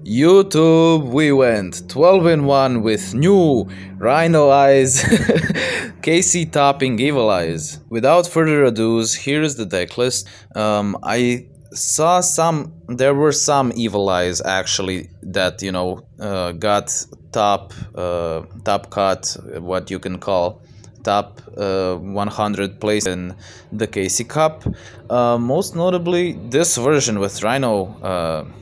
YouTube, we went 12 in 1 with new Rhino Eyes, KC topping Evil Eyes. Without further ado, here is the deck list. I saw there were some Evil Eyes actually that, got top cut, what you can call top 100 place in the KC Cup. Most notably, this version with Rhino.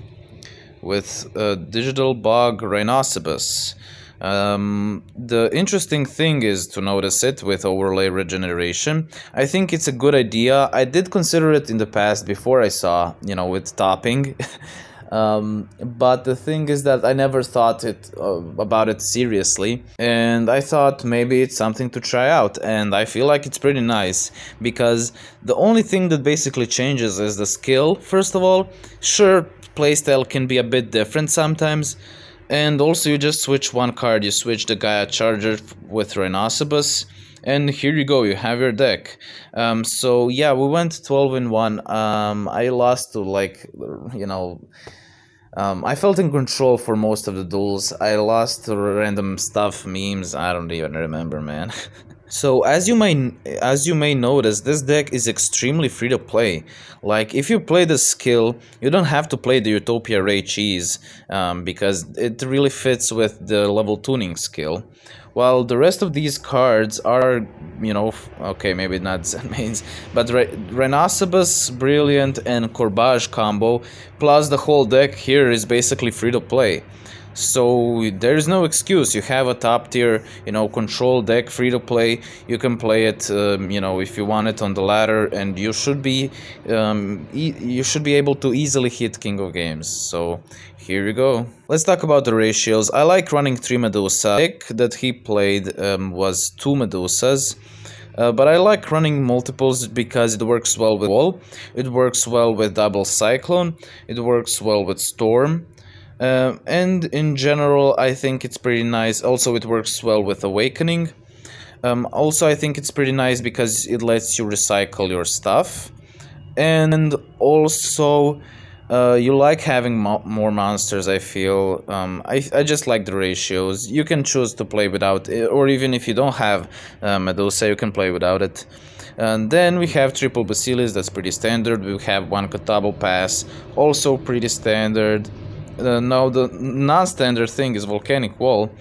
With Digital Bug Rhinoceros. The interesting thing is to notice it with overlay regeneration. I think it's a good idea. I did consider it in the past before I saw, with topping. But the thing is that I never thought about it seriously, and I thought maybe it's something to try out, and I feel like it's pretty nice because the only thing that basically changes is the skill. First of all, sure, playstyle can be a bit different sometimes, and also you just switch one card. You switch the Gaia Charger with Rhinoceros, and here you go, you have your deck. So yeah, we went 12 in 1. I lost to I felt in control for most of the duels. I lost to random stuff, memes, I don't even remember, man. So as you may notice, this deck is extremely free to play. Like, if you play the skill, you don't have to play the Utopia Ray Cheese, because it really fits with the level tuning skill. While the rest of these cards are, okay, maybe not Zen mains, but Rhinoceros, Brilliant, and Corbage combo, plus the whole deck here is basically free to play. So there's no excuse. You have a top tier, control deck, free to play. You can play it, if you want it on the ladder, and you should be able to easily hit King of Games. So here you go. Let's talk about the ratios. I like running 3 Medusa. The deck that he played was 2 Medusas. But I like running multiples because it works well with Wall, it works well with Double Cyclone, it works well with Storm. And in general, I think it's pretty nice. Also, it works well with Awakening. Also, I think it's pretty nice because it lets you recycle your stuff. And also, you like having more monsters, I feel. I just like the ratios. You can choose to play without it, or even if you don't have Medusa, you can play without it. And then we have triple Basilis, that's pretty standard. We have one Catable Pass, also pretty standard. Now the non-standard thing is Volcanic Wall,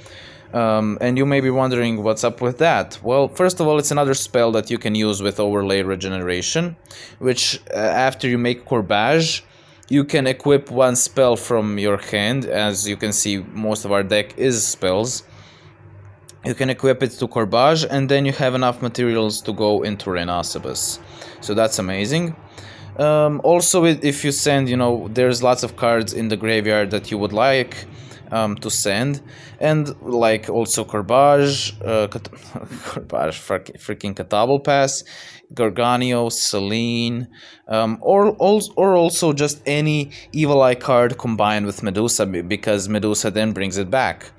and you may be wondering what's up with that. Well, first of all, it's another spell that you can use with overlay regeneration, which after you make Corbage, you can equip one spell from your hand. As you can see, most of our deck is spells. You can equip it to Corbage, and then you have enough materials to go into Rhinoceros. So that's amazing. Also, if you send, there's lots of cards in the graveyard that you would like to send, and like also Corbage, freaking Catable Pass, Garganio, Selene, or also just any Evil Eye card combined with Medusa, because Medusa then brings it back.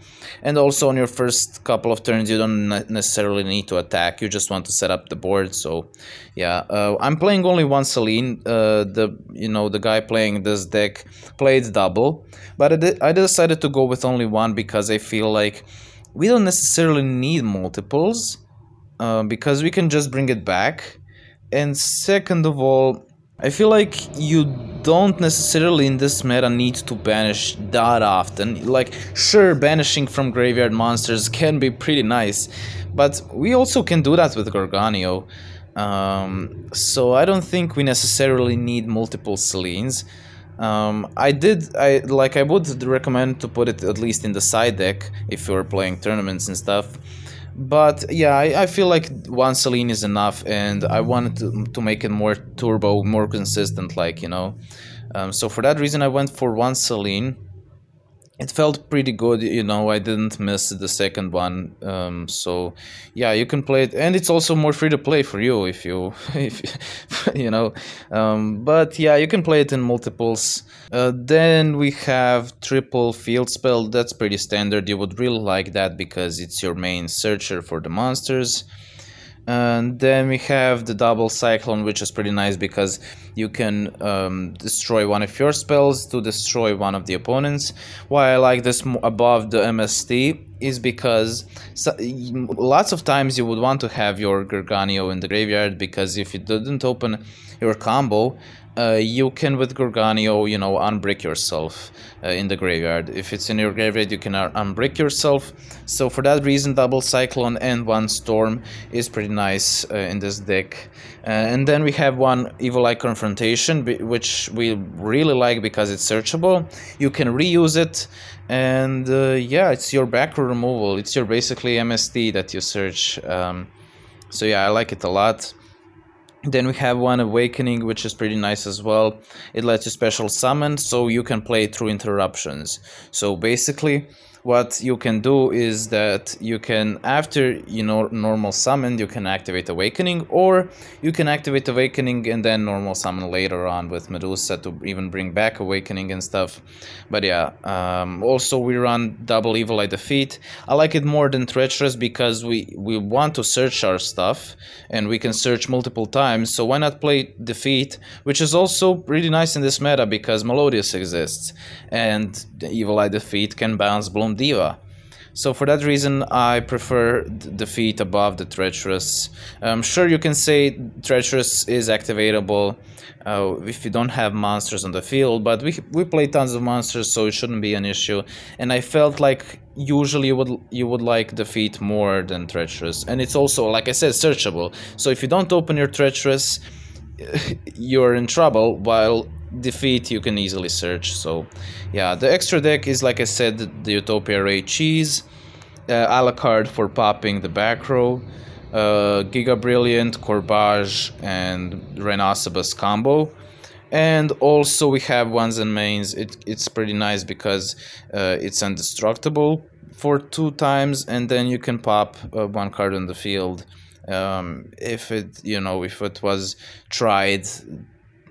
And also on your first couple of turns, you don't necessarily need to attack, you just want to set up the board. So yeah, I'm playing only one Selene. The guy playing this deck played double, but I decided to go with only one because I feel like we don't necessarily need multiples, because we can just bring it back. And second of all, I feel like you don't necessarily in this meta need to banish that often. Like, sure, banishing from graveyard monsters can be pretty nice, but we also can do that with Garganio. So I don't think we necessarily need multiple Selenes. I would recommend to put it at least in the side deck if you're playing tournaments and stuff. But yeah, I feel like one Selene is enough, and I wanted to make it more turbo, more consistent, so for that reason I went for one Selene. It felt pretty good, I didn't miss the second one. So yeah, you can play it, and it's also more free to play for you if you but yeah, you can play it in multiples. Then we have triple field spell. That's pretty standard. You would really like that because it's your main searcher for the monsters. And then we have the double cyclone, which is pretty nice because you can destroy one of your spells to destroy one of the opponents. Why I like this above the MST is because lots of times you would want to have your Garganio in the graveyard, because if you didn't open your combo, you can with Garganio, you know, unbrick yourself in the graveyard. If it's in your graveyard, you can unbrick yourself. So for that reason, double cyclone and one storm is pretty nice in this deck. And then we have one Evil Eye Confrontation, which we really like because it's searchable. You can reuse it, and yeah, it's your back row removal. It's your basically MST that you search. So yeah, I like it a lot. Then we have one Awakening, which is pretty nice as well. It lets you special summon, so you can play through interruptions. So basically, what you can do is that you can, after, you know, normal summon, you can activate Awakening, or you can activate Awakening and then normal summon later on with Medusa to even bring back Awakening and stuff. But yeah, also we run double Evil Eye Defeat. I like it more than Treacherous because we want to search our stuff, and we can search multiple times, so why not play Defeat, which is also pretty nice in this meta because Melodious exists, and the Evil Eye Defeat can bounce Bloom Diva. So for that reason, I prefer Defeat above the Treacherous. Sure, you can say Treacherous is activatable if you don't have monsters on the field, but we play tons of monsters, so it shouldn't be an issue. And I felt like usually you would like Defeat more than Treacherous, and it's also, like I said, searchable. So if you don't open your Treacherous, you're in trouble, while Defeat you can easily search. So yeah, the extra deck is, like I said, the Utopia Ray Cheese, Alucard for popping the back row, Giga Brilliant, Corbage, and Rhinoceros combo. And also we have ones and mains. It's pretty nice because it's indestructible for 2 times, and then you can pop one card on the field if it, you know, if it was tried,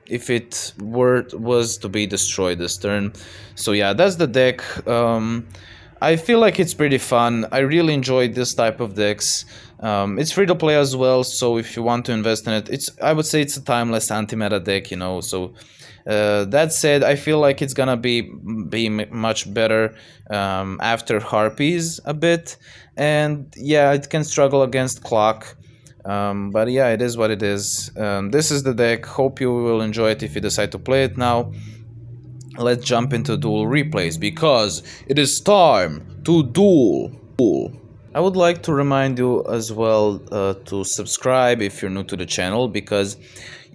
if it was to be destroyed this turn. So yeah, that's the deck. I feel like it's pretty fun. I really enjoyed this type of decks. It's free to play as well, so if you want to invest in it, I would say it's a timeless anti-meta deck, you know. So that said, I feel like it's gonna be much better after Harpies a bit, and yeah, it can struggle against Clock. But yeah, it is what it is. This is the deck. Hope you will enjoy it if you decide to play it now. Let's jump into duel replays, because it is time to duel. I would like to remind you as well to subscribe if you're new to the channel, because,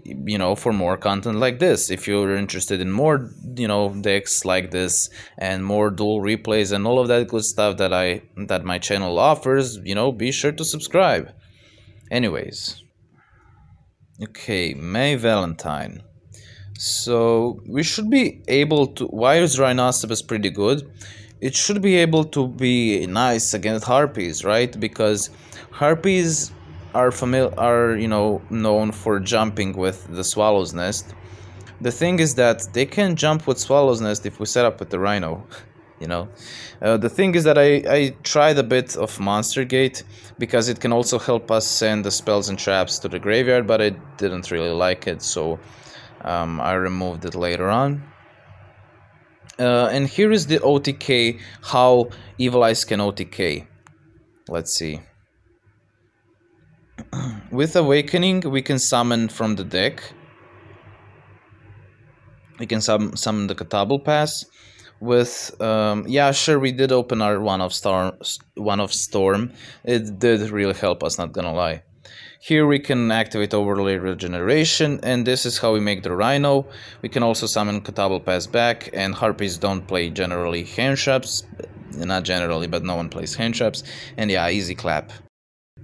you know, for more content like this. If you're interested in more, you know, decks like this and more duel replays and all of that good stuff that my channel offers, you know, be sure to subscribe. Anyways, okay, May Valentine. So we should be able to, why is Rhinoceros pretty good? It should be able to be nice against Harpies, right? Because Harpies are you know, known for jumping with the Swallow's Nest. The thing is that they can jump with Swallow's Nest if we set up with the Rhino, you know. The thing is that I tried a bit of Monster Gate because it can also help us send the spells and traps to the graveyard, but I didn't really like it, so I removed it later on. And here is the OTK, how Evil Eyes can OTK. Let's see. With Awakening, we can summon from the deck. We can summon the Catable Pass. With yeah, sure, we did open our one of Storm. It did really help us, not gonna lie. Here we can activate Overlay Regeneration, and this is how we make the Rhino. We can also summon Catable Pass back, and Harpies don't play generally hand traps. Not generally, but no one plays hand traps. And yeah, easy clap.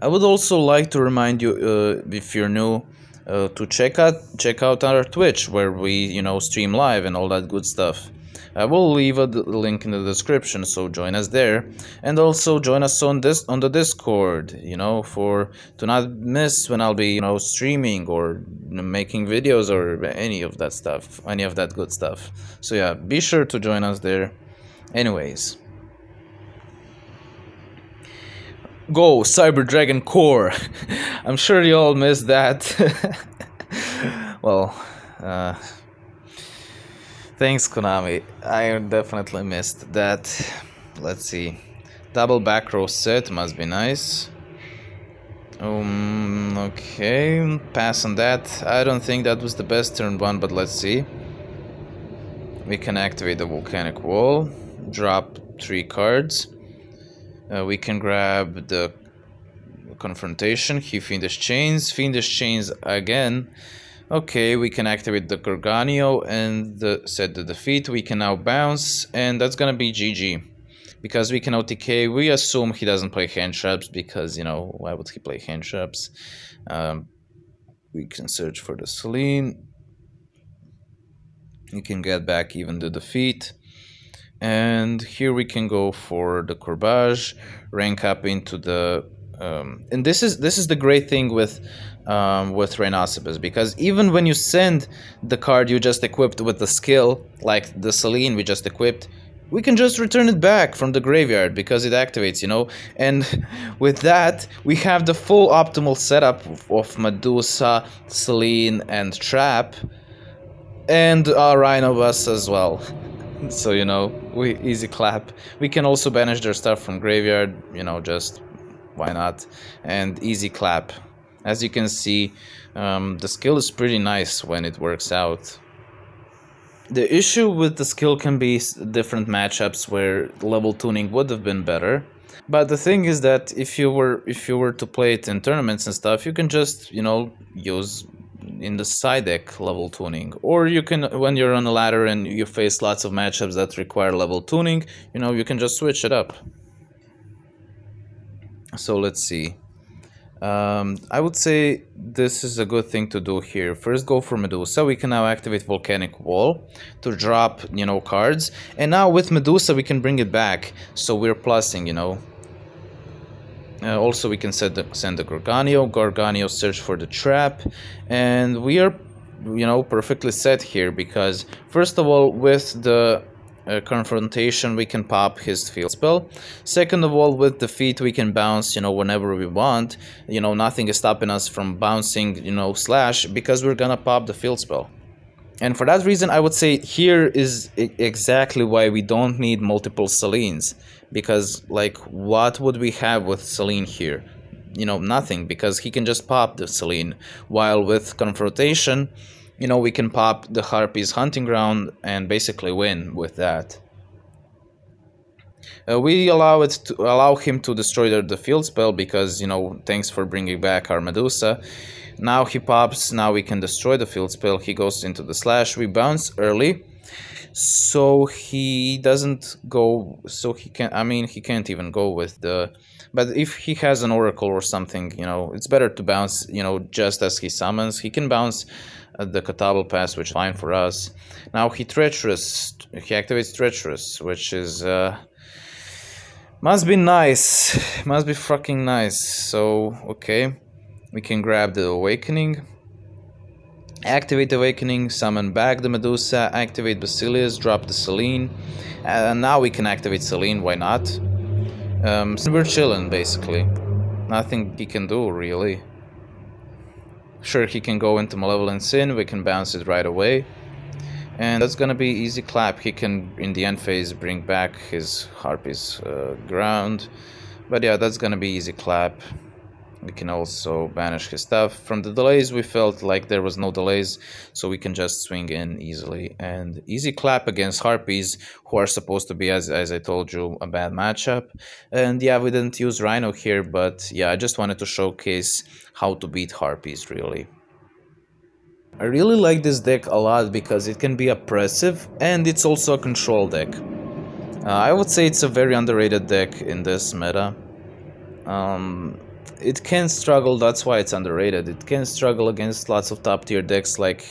I would also like to remind you, if you're new, to check out our Twitch, where we, you know, stream live and all that good stuff. I will leave a link in the description, so join us there, and also join us on the Discord, you know, to not miss when I'll be, you know, streaming or making videos or any of that stuff, any of that good stuff. So yeah, be sure to join us there. Anyways, Go, Cyber Dragon Core! I'm sure you all missed that. Well, thanks Konami. I definitely missed that. Let's see. Double back row set must be nice. Okay, pass on that. I don't think that was the best turn 1, but let's see. We can activate the volcanic wall, drop 3 cards. We can grab the confrontation. He Fiendish Chains again. Okay, we can activate the Gorgonio and set the defeat. We can now bounce, and that's gonna be GG. Because we can OTK, we assume he doesn't play hand traps because, you know, why would he play hand traps? We can search for the Celine. You can get back even the defeat. And here we can go for the Courbage, rank up into the... and this is the great thing with Rhinoceros, because even when you send the card you just equipped with the skill, like the Celine we just equipped, we can just return it back from the graveyard because it activates, you know. And with that, we have the full optimal setup of Medusa, Celine, and Trap, and our Rhino Bus as well. So, you know, we easy clap. We can also banish their stuff from graveyard, you know, just why not? And easy clap. As you can see, the skill is pretty nice when it works out. The issue with the skill can be different matchups where level tuning would have been better. But the thing is that if you were to play it in tournaments and stuff, you can just, you know, use in the side deck level tuning. Or you can, when you're on a ladder and you face lots of matchups that require level tuning, you know, you can just switch it up. So let's see. I would say this is a good thing to do here. First go for Medusa. We can now activate Volcanic Wall to drop, you know, cards. And now with Medusa we can bring it back. So we're plussing, you know. Also we can send the Gorgonio, search for the trap. And we are, you know, perfectly set here because first of all with the confrontation we can pop his field spell. Second of all, with defeat we can bounce, you know, whenever we want. You know, nothing is stopping us from bouncing, you know, slash, because we're gonna pop the field spell. And for that reason I would say here is exactly why we don't need multiple Celines, because like what would we have with Celine here? You know, nothing, because he can just pop the Celine, while with confrontation, you know, we can pop the Harpies Hunting Ground and basically win with that. We allow him to destroy the field spell because, you know, thanks for bringing back our Medusa. Now he pops, now we can destroy the field spell. He goes into the slash, we bounce early. So he doesn't go, so he can, I mean, he can't even go with the... But if he has an Oracle or something, you know, it's better to bounce, you know, just as he summons. He can bounce the Catable Pass, which is fine for us. Now he activates Treacherous, which is, must be nice. Must be fucking nice. So, okay. We can grab the Awakening. Activate Awakening, summon back the Medusa, activate Basilius, drop the Celine. And now we can activate Celine, why not? So we're chilling, basically. Nothing he can do, really. Sure, he can go into Malevolent Sin, we can bounce it right away. And that's gonna be easy clap. He can, in the end phase, bring back his Harpies ground. But yeah, that's gonna be easy clap. We can also banish his stuff. From the delays, we felt like there was no delays, so we can just swing in easily. And easy clap against Harpies, who are supposed to be, as I told you, a bad matchup. And yeah, we didn't use Rhino here, but yeah, I just wanted to showcase how to beat Harpies, really. I really like this deck a lot because it can be oppressive, and it's also a control deck. I would say it's a very underrated deck in this meta. It can struggle, that's why it's underrated. It can struggle against lots of top tier decks like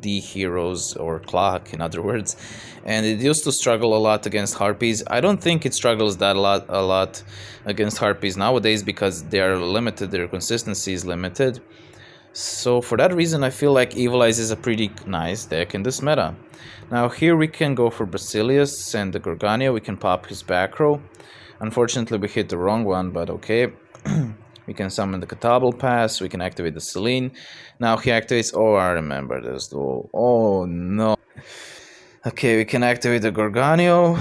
D Heroes or Clock, in other words. And it used to struggle a lot against Harpies. I don't think it struggles that a lot against Harpies nowadays because they are limited, their consistency is limited. So for that reason, I feel like Evil Eyes is a pretty nice deck in this meta. Now here we can go for Basilius and the Gorgania. We can pop his back row. Unfortunately, we hit the wrong one, but okay. We can summon the Catabal Pass. We can activate the Selene. Now he activates... Oh, I remember this duel. Oh, no. Okay, we can activate the Gorganio.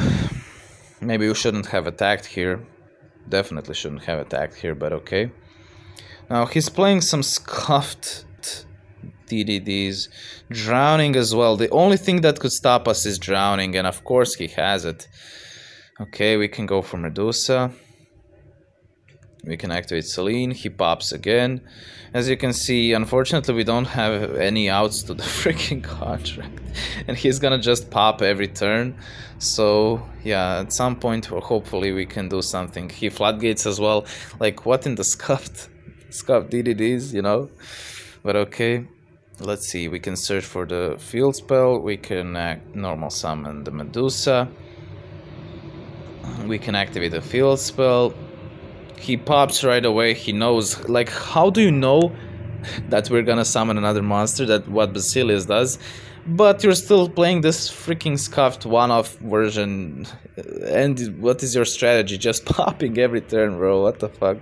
Maybe we shouldn't have attacked here. Definitely shouldn't have attacked here, but okay. Now he's playing some scuffed DDDs. Drowning as well. The only thing that could stop us is drowning, and of course he has it. Okay, we can go for Medusa. We can activate Selene. He pops again. As you can see, unfortunately we don't have any outs to the freaking contract. And he's gonna just pop every turn. So yeah, at some point hopefully we can do something. He floodgates as well. Like, what in the scuffed DDDs, you know? But okay. Let's see, we can search for the field spell. We can normal summon the Medusa. We can activate the field spell. He pops right away. He knows, like, how do you know that we're gonna summon another monster? That what Basilius does, but you're still playing this freaking scuffed one-off version. And what is your strategy? Just popping every turn, bro. What the fuck?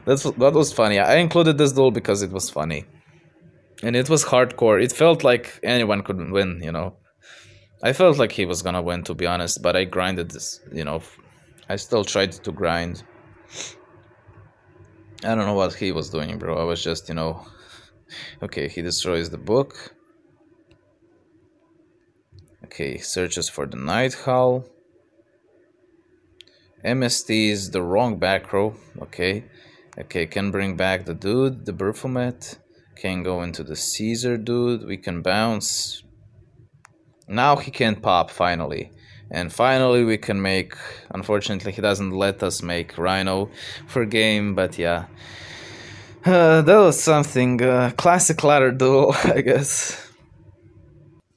That was funny. I included this duel because it was funny, and it was hardcore. It felt like anyone could win, you know. I felt like he was gonna win, to be honest, but I grinded this, you know. I still tried to grind. I don't know what he was doing, bro. I was just, you know... Okay, he destroys the book. Okay, searches for the Night Howl. MST is the wrong back row. Okay. Okay, can bring back the dude, the Baphomet. Can go into the Caesar dude. We can bounce. Now he can pop, finally. And finally we can make... Unfortunately he doesn't let us make Rhino for game, but yeah. That was something. Classic ladder duel, I guess.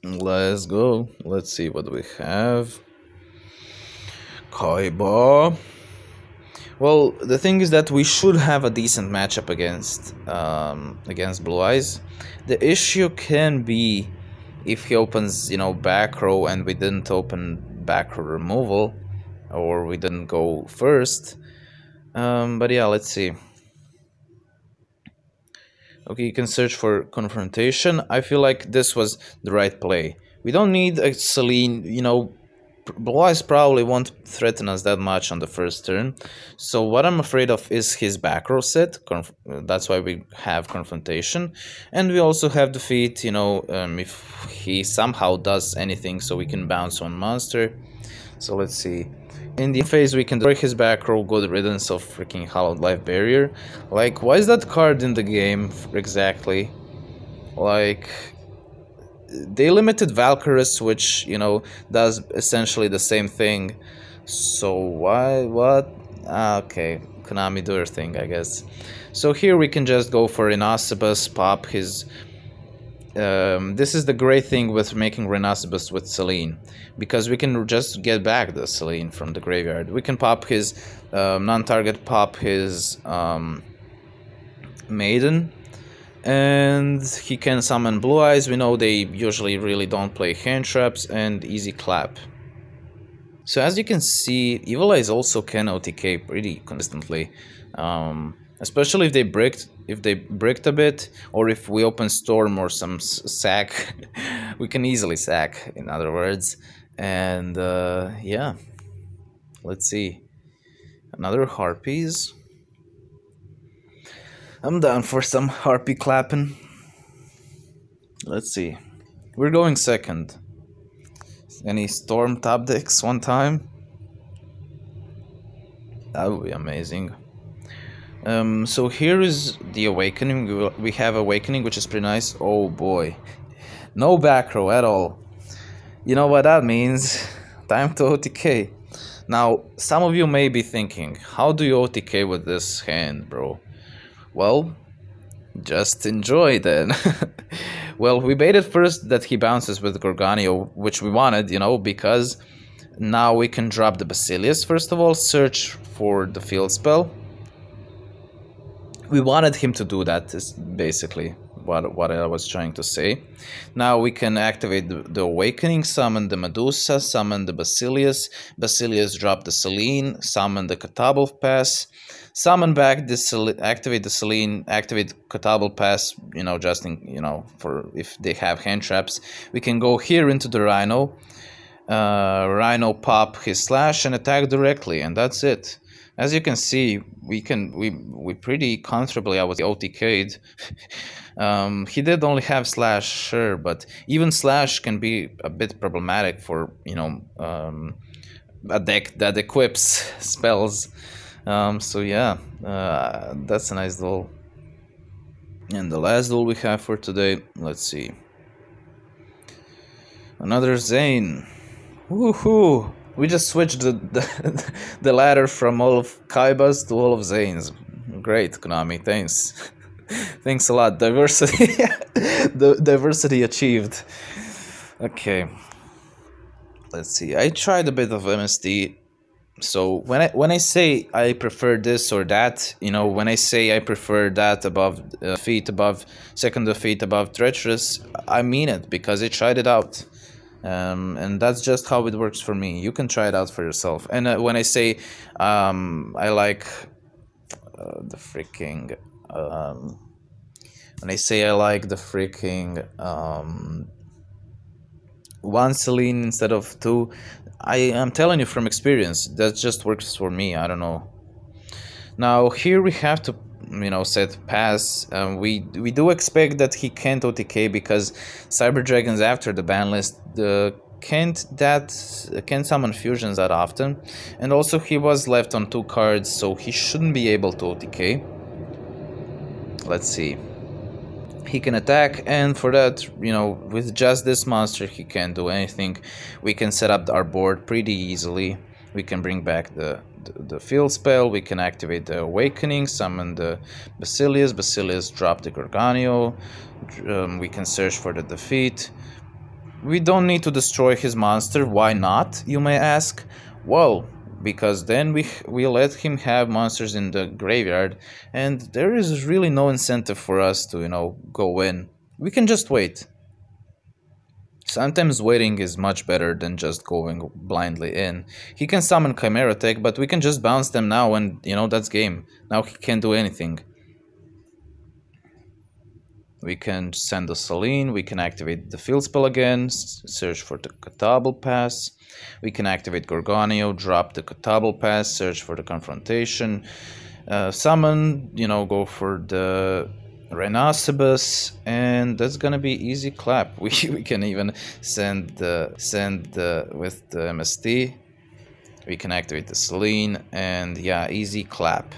Let's go. Let's see what we have. Kaiba. Well, the thing is that we should have a decent matchup against Blue Eyes. The issue can be if he opens, you know, back row and we didn't open back row removal, or we didn't go first. But yeah, let's see. Okay, you can search for confrontation. I feel like this was the right play. We don't need a Selene, you know. Blue Eyes probably won't threaten us that much on the first turn. So what I'm afraid of is his back row set. That's why we have confrontation. And we also have defeat, you know, if he somehow does anything so we can bounce one monster. So let's see. In the phase we can destroy his back row, good riddance of freaking Hallowed Life Barrier. Like, why is that card in the game exactly? Like... They limited Valkyrus, which, you know, does essentially the same thing. So why, what? Okay, Konami, do your thing, I guess. So here we can just go for Rhinoceros, pop his... this is the great thing with making Rhinoceros with Selene, because we can just get back the Selene from the graveyard. We can pop his non-target, pop his Maiden. And he can summon Blue Eyes. We know they usually really don't play hand traps, and easy clap. So as you can see, Evil Eyes also can OTK pretty consistently, especially if they bricked a bit, or if we open Storm or some sack. We can easily sack, in other words. And yeah, let's see. Another Harpies. I'm down for some Harpy clapping. Let's see. We're going second. Any Storm top decks one time? That would be amazing. So here is the Awakening. We have Awakening, which is pretty nice. Oh boy. No back row at all. You know what that means? Time to OTK. Now, some of you may be thinking, how do you OTK with this hand, bro? Well, just enjoy then. Well, we baited first that he bounces with Gorganio, which we wanted, you know, because now we can drop the Basilius first of all, search for the field spell. We wanted him to do that, basically. what I was trying to say. Now we can activate the Awakening, summon the Medusa, summon the Basilius drop the Selene, summon the Katabal Pass, summon back this, activate the Selene, activate Katabal Pass, you know, just in, you know, for if they have hand traps. We can go here into the Rhino, Rhino pop his slash and attack directly, and that's it. As you can see, we pretty comfortably, I was OTK'd. He did only have slash, sure, but even slash can be a bit problematic for, you know, a deck that equips spells. So yeah, that's a nice duel. And the last duel we have for today, let's see. Another Zane. Woohoo! We just switched the ladder from all of Kaibas to all of Zanes. Great, Konami, thanks. Thanks a lot. Diversity, the diversity achieved. Okay. Let's see. I tried a bit of MSD. So when I say I prefer this or that, you know, when I say I prefer that above feet, above second defeat, above treacherous, I mean it because I tried it out. And that's just how it works for me. You can try it out for yourself. And when I say I like the freaking when I say I like the freaking one Selene instead of two, I am telling you from experience, that just works for me. I don't know. Now here we have to, you know, set pass. We do expect that he can't OTK because Cyber Dragon's after the ban list. Can't summon fusions that often, and also he was left on 2 cards, so he shouldn't be able to OTK. Let's see. He can attack, and for that, you know, with just this monster he can't do anything. We can set up our board pretty easily. We can bring back the field spell, we can activate the Awakening, summon the Basilius drop the Gorgonio, we can search for the defeat. We don't need to destroy his monster. Why not, you may ask? Well, because then we let him have monsters in the graveyard, and there is really no incentive for us to, you know, go in. We can just wait. Sometimes waiting is much better than just going blindly in. He can summon Chimera Tech, but we can just bounce them now and, you know, that's game. Now he can't do anything. We can send a Selene, we can activate the field spell again, search for the Katabal Pass. We can activate Gorgonio, drop the Katabal Pass, search for the Confrontation. Summon, you know, go for the Rhinoceros, and that's gonna be easy clap. We can even send with the MST. We can activate the Selene, and yeah, easy clap.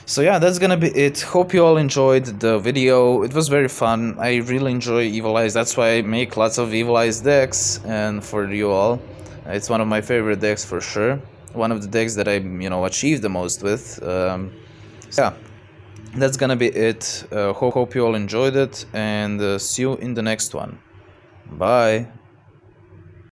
So yeah, that's gonna be it. Hope you all enjoyed the video. It was very fun. I really enjoy Evil Eyes. That's why I make lots of Evil Eyes decks, and for you all, it's one of my favorite decks for sure. One of the decks that I, you know, achieved the most with. So yeah, that's gonna be it. Hope you all enjoyed it, and see you in the next one. Bye.